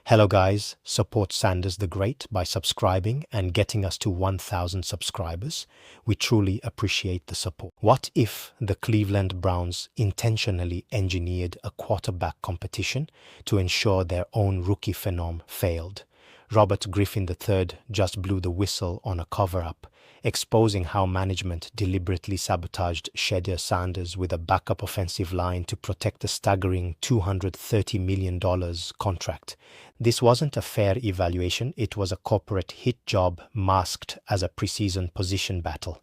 Hello guys, support Sanders the Great by subscribing and getting us to 1,000 subscribers. We truly appreciate the support. What if the Cleveland Browns intentionally engineered a quarterback competition to ensure their own rookie phenom failed? Robert Griffin III just blew the whistle on a cover-up, exposing how management deliberately sabotaged Shedeur Sanders with a backup offensive line to protect a staggering $230 million contract. This wasn't a fair evaluation, it was a corporate hit job masked as a preseason position battle.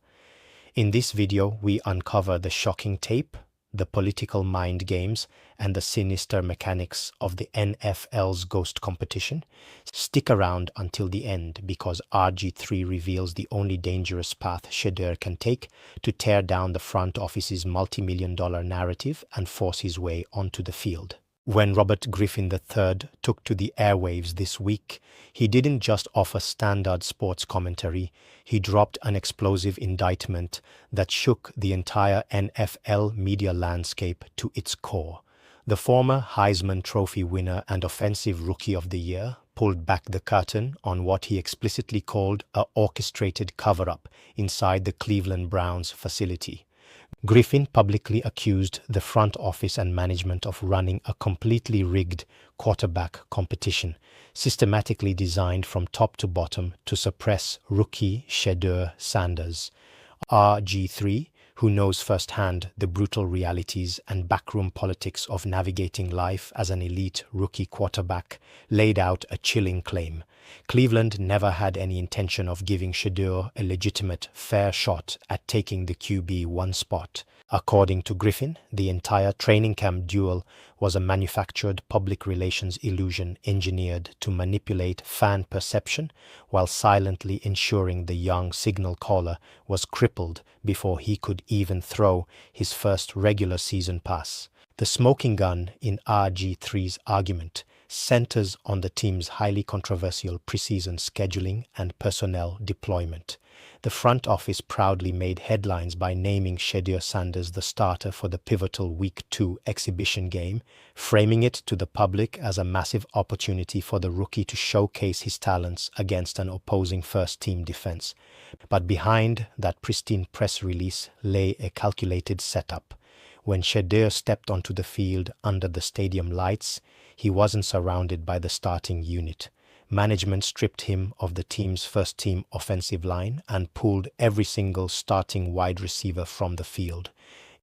In this video, we uncover the shocking tape, the political mind games, and the sinister mechanics of the NFL's ghost competition. Stick around until the end because RG3 reveals the only dangerous path Shedeur can take to tear down the front office's multi-million-dollar narrative and force his way onto the field. When Robert Griffin III took to the airwaves this week, he didn't just offer standard sports commentary, he dropped an explosive indictment that shook the entire NFL media landscape to its core. The former Heisman Trophy winner and Offensive Rookie of the Year pulled back the curtain on what he explicitly called an orchestrated cover-up inside the Cleveland Browns facility. Griffin publicly accused the front office and management of running a completely rigged quarterback competition, systematically designed from top to bottom to suppress rookie Shedeur Sanders. RG3, who knows firsthand the brutal realities and backroom politics of navigating life as an elite rookie quarterback, laid out a chilling claim. Cleveland never had any intention of giving Shedeur a legitimate, fair shot at taking the QB1 spot. According to Griffin, the entire training camp duel was a manufactured public relations illusion engineered to manipulate fan perception while silently ensuring the young signal caller was crippled before he could even throw his first regular season pass. The smoking gun in RG3's argument centers on the team's highly controversial preseason scheduling and personnel deployment. The front office proudly made headlines by naming Shedeur Sanders the starter for the pivotal Week 2 exhibition game, framing it to the public as a massive opportunity for the rookie to showcase his talents against an opposing first-team defense. But behind that pristine press release lay a calculated setup. When Shedeur stepped onto the field under the stadium lights, he wasn't surrounded by the starting unit. Management stripped him of the team's first-team offensive line and pulled every single starting wide receiver from the field.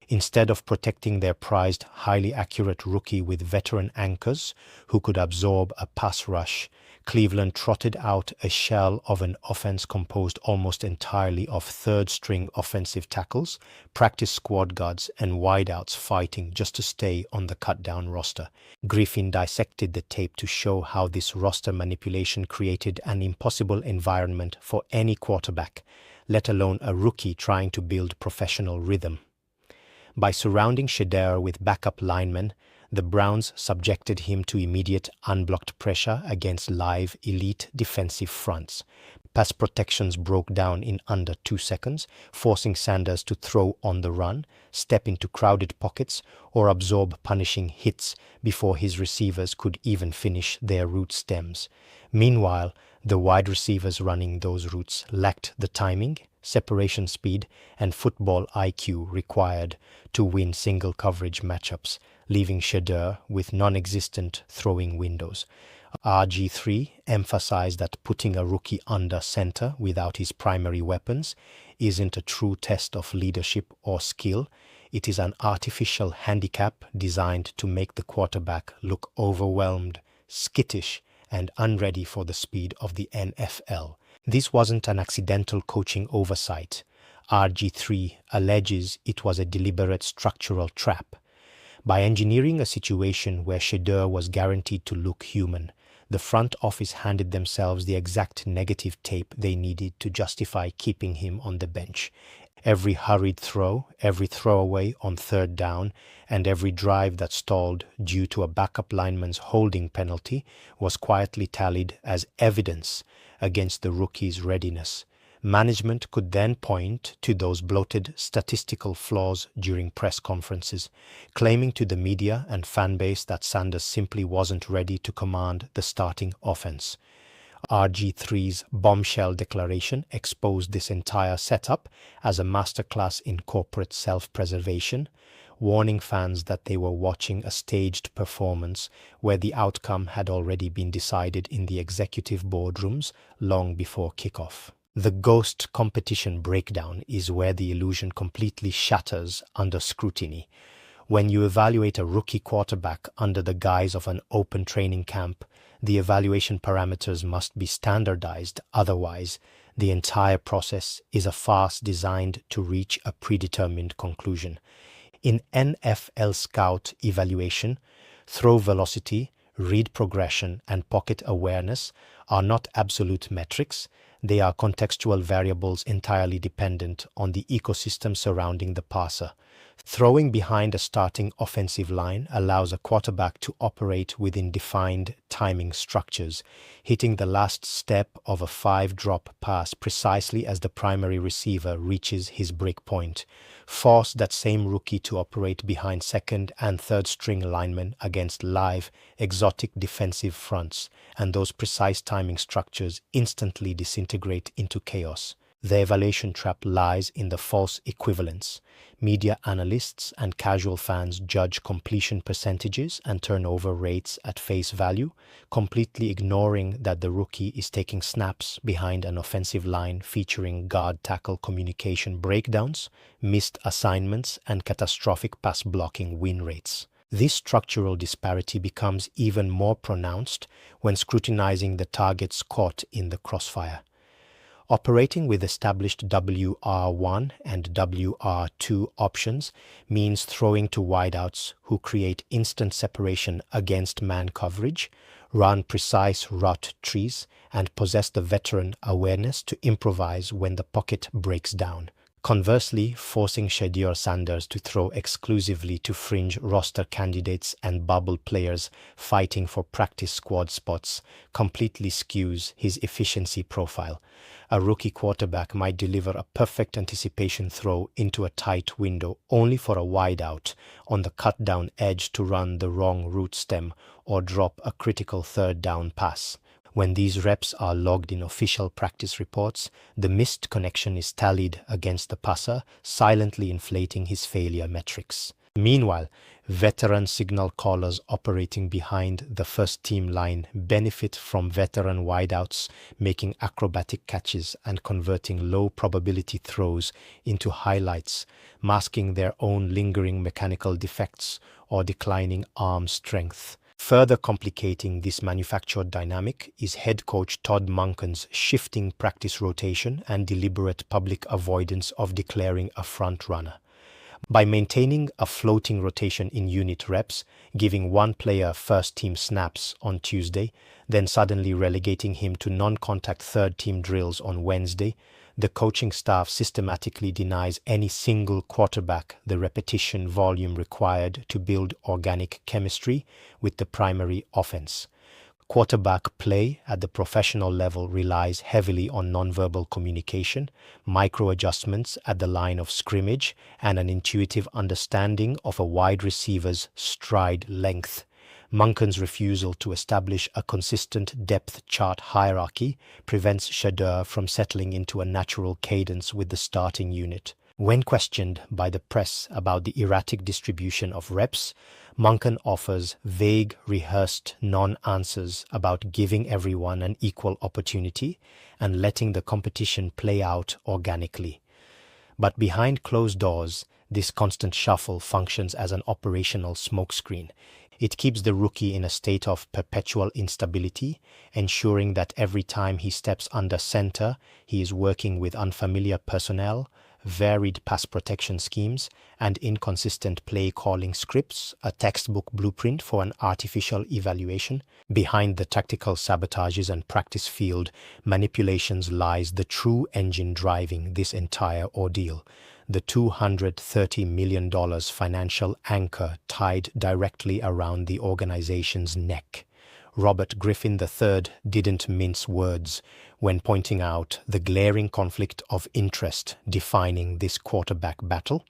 Instead of protecting their prized, highly accurate rookie with veteran anchors who could absorb a pass rush, Cleveland trotted out a shell of an offense composed almost entirely of third-string offensive tackles, practice squad guards, and wideouts fighting just to stay on the cut-down roster. Griffin dissected the tape to show how this roster manipulation created an impossible environment for any quarterback, let alone a rookie trying to build professional rhythm. By surrounding Shedeur with backup linemen, the Browns subjected him to immediate unblocked pressure against live elite defensive fronts. Pass protections broke down in under 2 seconds, forcing Sanders to throw on the run, step into crowded pockets, or absorb punishing hits before his receivers could even finish their route stems. Meanwhile, the wide receivers running those routes lacked the timing, separation speed, and football IQ required to win single coverage matchups, leaving Shedeur with non-existent throwing windows. RG3 emphasized that putting a rookie under center without his primary weapons isn't a true test of leadership or skill. It is an artificial handicap designed to make the quarterback look overwhelmed, skittish, and unready for the speed of the NFL. This wasn't an accidental coaching oversight. RG3 alleges it was a deliberate structural trap. By engineering a situation where Shedeur was guaranteed to look human, the front office handed themselves the exact negative tape they needed to justify keeping him on the bench. Every hurried throw, every throwaway on third down, and every drive that stalled due to a backup lineman's holding penalty was quietly tallied as evidence against the rookie's readiness. Management could then point to those bloated statistical flaws during press conferences, claiming to the media and fan base that Sanders simply wasn't ready to command the starting offense. RG3's bombshell declaration exposed this entire setup as a masterclass in corporate self-preservation, warning fans that they were watching a staged performance where the outcome had already been decided in the executive boardrooms long before kickoff. The ghost competition breakdown is where the illusion completely shatters under scrutiny. When you evaluate a rookie quarterback under the guise of an open training camp, the evaluation parameters must be standardized. Otherwise, the entire process is a farce designed to reach a predetermined conclusion. In NFL Scout evaluation, throw velocity, read progression, and pocket awareness are not absolute metrics. They are contextual variables entirely dependent on the ecosystem surrounding the passer. Throwing behind a starting offensive line allows a quarterback to operate within defined timing structures, hitting the last step of a 5-drop pass precisely as the primary receiver reaches his break point. Force that same rookie to operate behind second and third string linemen against live, exotic defensive fronts, and those precise timing structures instantly disintegrate into chaos. The evaluation trap lies in the false equivalence. Media analysts and casual fans judge completion percentages and turnover rates at face value, completely ignoring that the rookie is taking snaps behind an offensive line featuring guard-tackle communication breakdowns, missed assignments, and catastrophic pass blocking win rates. This structural disparity becomes even more pronounced when scrutinizing the targets caught in the crossfire. Operating with established WR1 and WR2 options means throwing to wideouts who create instant separation against man coverage, run precise route trees, and possess the veteran awareness to improvise when the pocket breaks down. Conversely, forcing Shedeur Sanders to throw exclusively to fringe roster candidates and bubble players fighting for practice squad spots completely skews his efficiency profile. A rookie quarterback might deliver a perfect anticipation throw into a tight window only for a wideout on the cut-down edge to run the wrong route stem or drop a critical third down pass. When these reps are logged in official practice reports, the missed connection is tallied against the passer, silently inflating his failure metrics. Meanwhile, veteran signal callers operating behind the first-team line benefit from veteran wideouts, making acrobatic catches and converting low-probability throws into highlights, masking their own lingering mechanical defects or declining arm strength. Further complicating this manufactured dynamic is head coach Todd Monken's shifting practice rotation and deliberate public avoidance of declaring a front runner. By maintaining a floating rotation in unit reps, giving one player first-team snaps on Tuesday, then suddenly relegating him to non-contact third-team drills on Wednesday, the coaching staff systematically denies any single quarterback the repetition volume required to build organic chemistry with the primary offense. Quarterback play at the professional level relies heavily on nonverbal communication, micro-adjustments at the line of scrimmage, and an intuitive understanding of a wide receiver's stride length. Monken's refusal to establish a consistent depth chart hierarchy prevents Shedeur from settling into a natural cadence with the starting unit. When questioned by the press about the erratic distribution of reps, Monken offers vague, rehearsed non-answers about giving everyone an equal opportunity and letting the competition play out organically. But behind closed doors, this constant shuffle functions as an operational smokescreen. It keeps the rookie in a state of perpetual instability, ensuring that every time he steps under center, he is working with unfamiliar personnel, varied pass protection schemes, and inconsistent play calling scripts, a textbook blueprint for an artificial evaluation. Behind the tactical sabotages and practice field manipulations lies the true engine driving this entire ordeal, the $230 million financial anchor tied directly around the organization's neck. Robert Griffin III didn't mince words when pointing out the glaring conflict of interest defining this quarterback battle.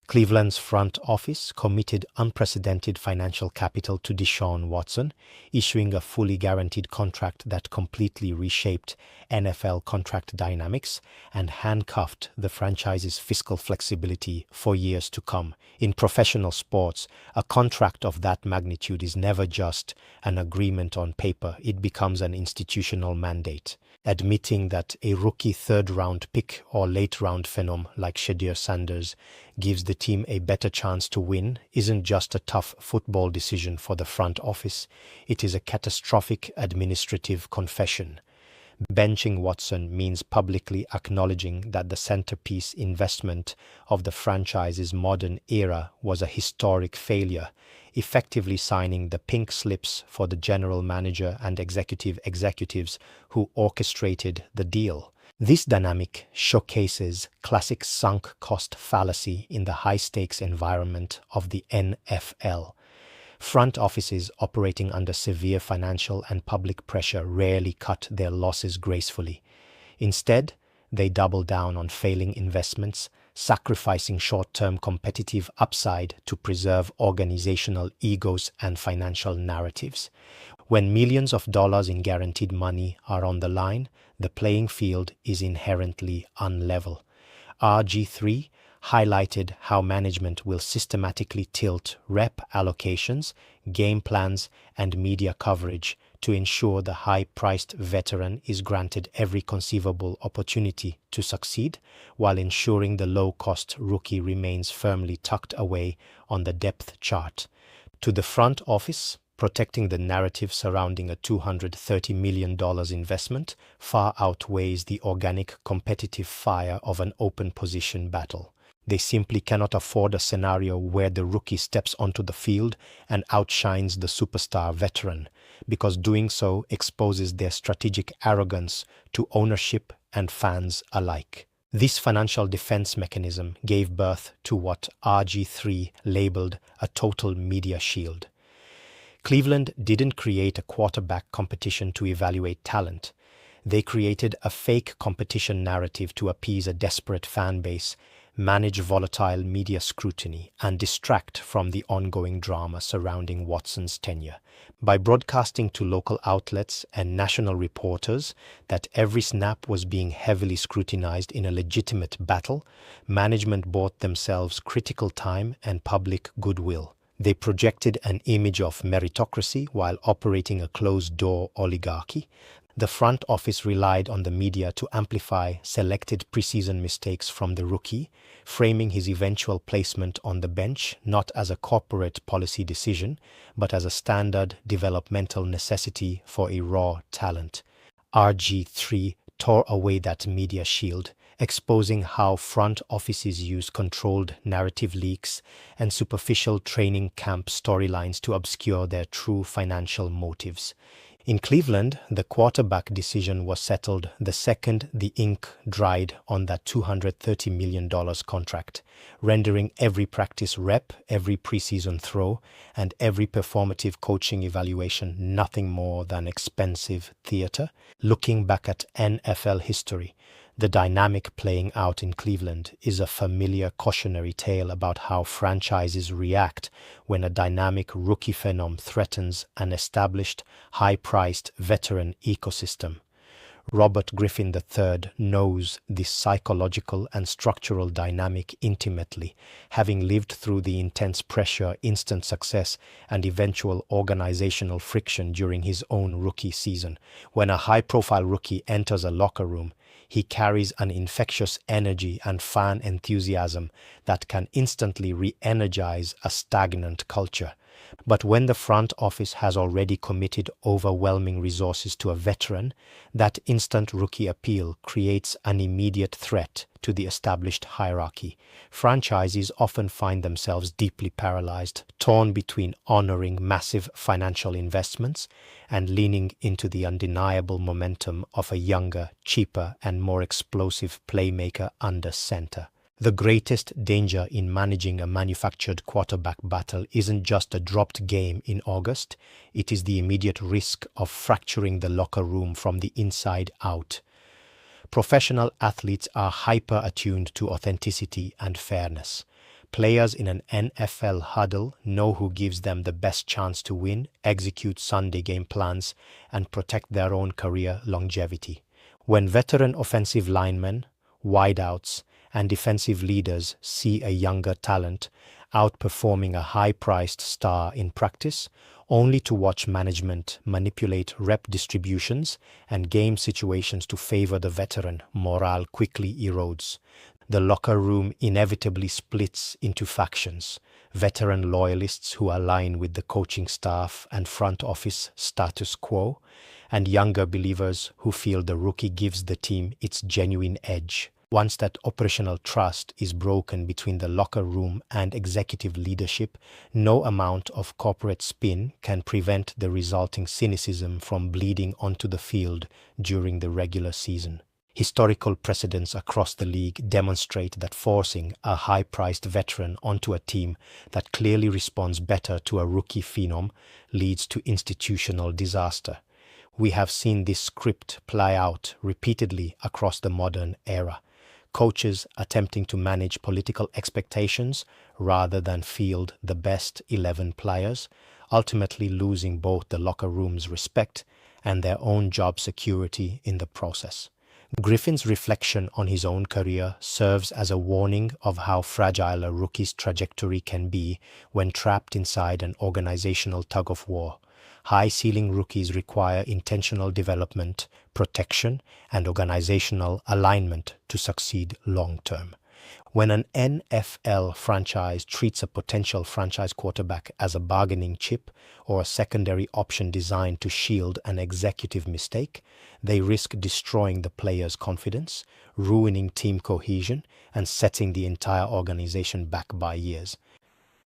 Cleveland's front office committed unprecedented financial capital to Deshaun Watson, issuing a fully guaranteed contract that completely reshaped NFL contract dynamics and handcuffed the franchise's fiscal flexibility for years to come. In professional sports, a contract of that magnitude is never just an agreement on paper, it becomes an institutional mandate. Admitting that a rookie third-round pick or late-round phenom like Shedeur Sanders gives the team a better chance to win isn't just a tough football decision for the front office, it is a catastrophic administrative confession. Benching Watson means publicly acknowledging that the centerpiece investment of the franchise's modern era was a historic failure, effectively signing the pink slips for the general manager and executives who orchestrated the deal. This dynamic showcases classic sunk cost fallacy in the high-stakes environment of the NFL. Front offices operating under severe financial and public pressure rarely cut their losses gracefully. Instead, they double down on failing investments, sacrificing short-term competitive upside to preserve organizational egos and financial narratives. When millions of dollars in guaranteed money are on the line, the playing field is inherently unlevel. RG3 highlighted how management will systematically tilt rep allocations, game plans, and media coverage to ensure the high-priced veteran is granted every conceivable opportunity to succeed, while ensuring the low-cost rookie remains firmly tucked away on the depth chart. To the front office, protecting the narrative surrounding a $230 million investment far outweighs the organic competitive fire of an open position battle. They simply cannot afford a scenario where the rookie steps onto the field and outshines the superstar veteran, because doing so exposes their strategic arrogance to ownership and fans alike. This financial defense mechanism gave birth to what RG3 labeled a total media shield. Cleveland didn't create a quarterback competition to evaluate talent. They created a fake competition narrative to appease a desperate fan base, manage volatile media scrutiny, and distract from the ongoing drama surrounding Watson's tenure. By broadcasting to local outlets and national reporters that every snap was being heavily scrutinized in a legitimate battle, management bought themselves critical time and public goodwill. They projected an image of meritocracy while operating a closed-door oligarchy. The front office relied on the media to amplify selected preseason mistakes from the rookie, framing his eventual placement on the bench not as a corporate policy decision, but as a standard developmental necessity for a raw talent. RG3 tore away that media shield, exposing how front offices use controlled narrative leaks and superficial training camp storylines to obscure their true financial motives. In Cleveland, the quarterback decision was settled the second the ink dried on that $230 million contract, rendering every practice rep, every preseason throw, and every performative coaching evaluation nothing more than expensive theater. Looking back at NFL history, the dynamic playing out in Cleveland is a familiar cautionary tale about how franchises react when a dynamic rookie phenom threatens an established, high-priced veteran ecosystem. Robert Griffin III knows this psychological and structural dynamic intimately, having lived through the intense pressure, instant success, and eventual organizational friction during his own rookie season. When a high-profile rookie enters a locker room, he carries an infectious energy and fan enthusiasm that can instantly re-energize a stagnant culture. But when the front office has already committed overwhelming resources to a veteran, that instant rookie appeal creates an immediate threat to the established hierarchy. Franchises often find themselves deeply paralyzed, torn between honoring massive financial investments and leaning into the undeniable momentum of a younger, cheaper, and more explosive playmaker under center. The greatest danger in managing a manufactured quarterback battle isn't just a dropped game in August, it is the immediate risk of fracturing the locker room from the inside out. Professional athletes are hyper-attuned to authenticity and fairness. Players in an NFL huddle know who gives them the best chance to win, execute Sunday game plans, and protect their own career longevity. When veteran offensive linemen, wideouts, and defensive leaders see a younger talent outperforming a high-priced star in practice, only to watch management manipulate rep distributions and game situations to favor the veteran, morale quickly erodes. The locker room inevitably splits into factions: veteran loyalists who align with the coaching staff and front office status quo, and younger believers who feel the rookie gives the team its genuine edge. Once that operational trust is broken between the locker room and executive leadership, no amount of corporate spin can prevent the resulting cynicism from bleeding onto the field during the regular season. Historical precedents across the league demonstrate that forcing a high-priced veteran onto a team that clearly responds better to a rookie phenom leads to institutional disaster. We have seen this script play out repeatedly across the modern era. Coaches attempting to manage political expectations rather than field the best 11 players, ultimately losing both the locker room's respect and their own job security in the process. Griffin's reflection on his own career serves as a warning of how fragile a rookie's trajectory can be when trapped inside an organizational tug-of-war. High-ceiling rookies require intentional development, protection, and organizational alignment to succeed long-term. When an NFL franchise treats a potential franchise quarterback as a bargaining chip or a secondary option designed to shield an executive mistake, they risk destroying the player's confidence, ruining team cohesion, and setting the entire organization back by years.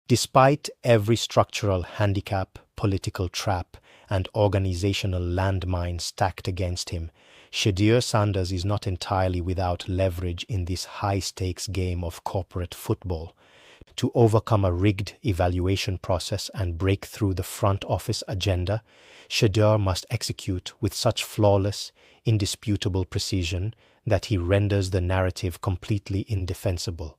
Despite every structural handicap, political trap, and organizational landmine stacked against him, Shedeur Sanders is not entirely without leverage in this high-stakes game of corporate football. To overcome a rigged evaluation process and break through the front office agenda, Shedeur must execute with such flawless, indisputable precision that he renders the narrative completely indefensible.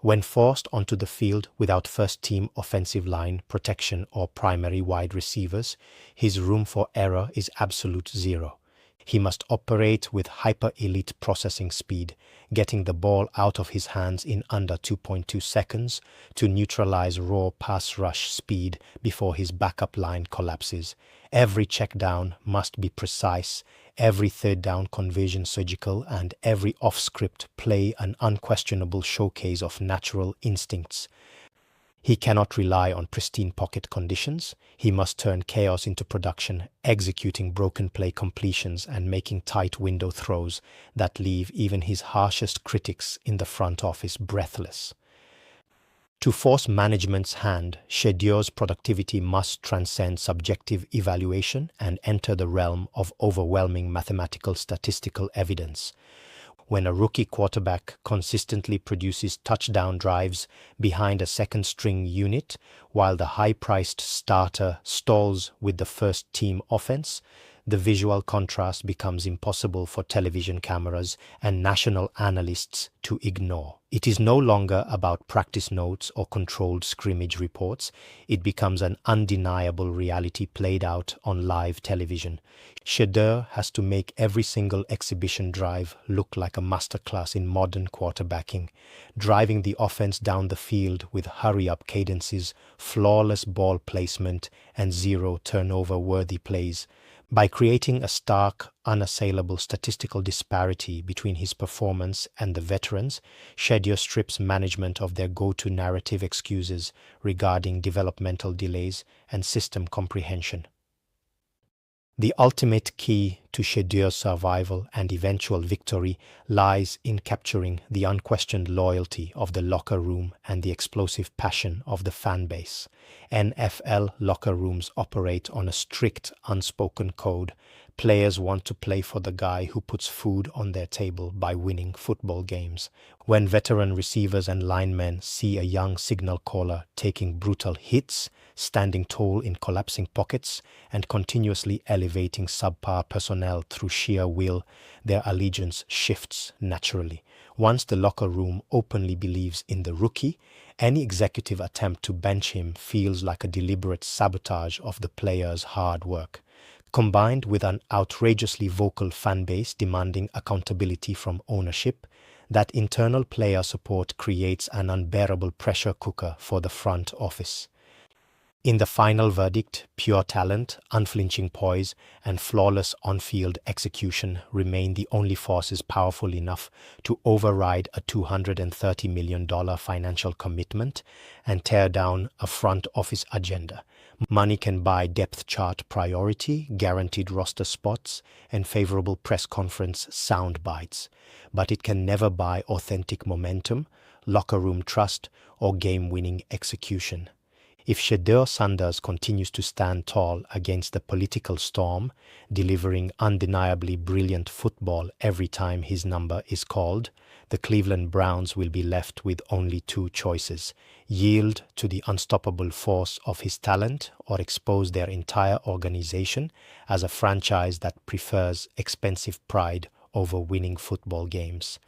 When forced onto the field without first-team offensive line protection or primary wide receivers, his room for error is absolute zero. He must operate with hyper-elite processing speed, getting the ball out of his hands in under 2.2 seconds to neutralize raw pass rush speed before his backup line collapses. Every check down must be precise, every third down conversion surgical, and every off-script play an unquestionable showcase of natural instincts. He cannot rely on pristine pocket conditions. He must turn chaos into production, executing broken play completions and making tight window throws that leave even his harshest critics in the front office breathless. To force management's hand, Shedeur's productivity must transcend subjective evaluation and enter the realm of overwhelming mathematical statistical evidence. When a rookie quarterback consistently produces touchdown drives behind a second-string unit, while the high-priced starter stalls with the first-team offense, the visual contrast becomes impossible for television cameras and national analysts to ignore. It is no longer about practice notes or controlled scrimmage reports. It becomes an undeniable reality played out on live television. Shedeur has to make every single exhibition drive look like a masterclass in modern quarterbacking, driving the offense down the field with hurry-up cadences, flawless ball placement, and zero turnover-worthy plays. By creating a stark, unassailable statistical disparity between his performance and the veterans, Shedeur strips management of their go-to narrative excuses regarding developmental delays and system comprehension. The ultimate key to Shedeur's survival and eventual victory lies in capturing the unquestioned loyalty of the locker room and the explosive passion of the fan base. NFL locker rooms operate on a strict, unspoken code: Players want to play for the guy who puts food on their table by winning football games. When veteran receivers and linemen see a young signal caller taking brutal hits, standing tall in collapsing pockets, and continuously elevating subpar personnel through sheer will, their allegiance shifts naturally. Once the locker room openly believes in the rookie, any executive attempt to bench him feels like a deliberate sabotage of the player's hard work. Combined with an outrageously vocal fan base demanding accountability from ownership, that internal player support creates an unbearable pressure cooker for the front office. In the final verdict, pure talent, unflinching poise, and flawless on-field execution remain the only forces powerful enough to override a $230 million financial commitment and tear down a front office agenda. Money can buy depth chart priority, guaranteed roster spots, and favorable press conference sound bites, but it can never buy authentic momentum, locker room trust, or game-winning execution. If Shedeur Sanders continues to stand tall against the political storm, delivering undeniably brilliant football every time his number is called, the Cleveland Browns will be left with only two choices: yield to the unstoppable force of his talent or expose their entire organization as a franchise that prefers expensive pride over winning football games.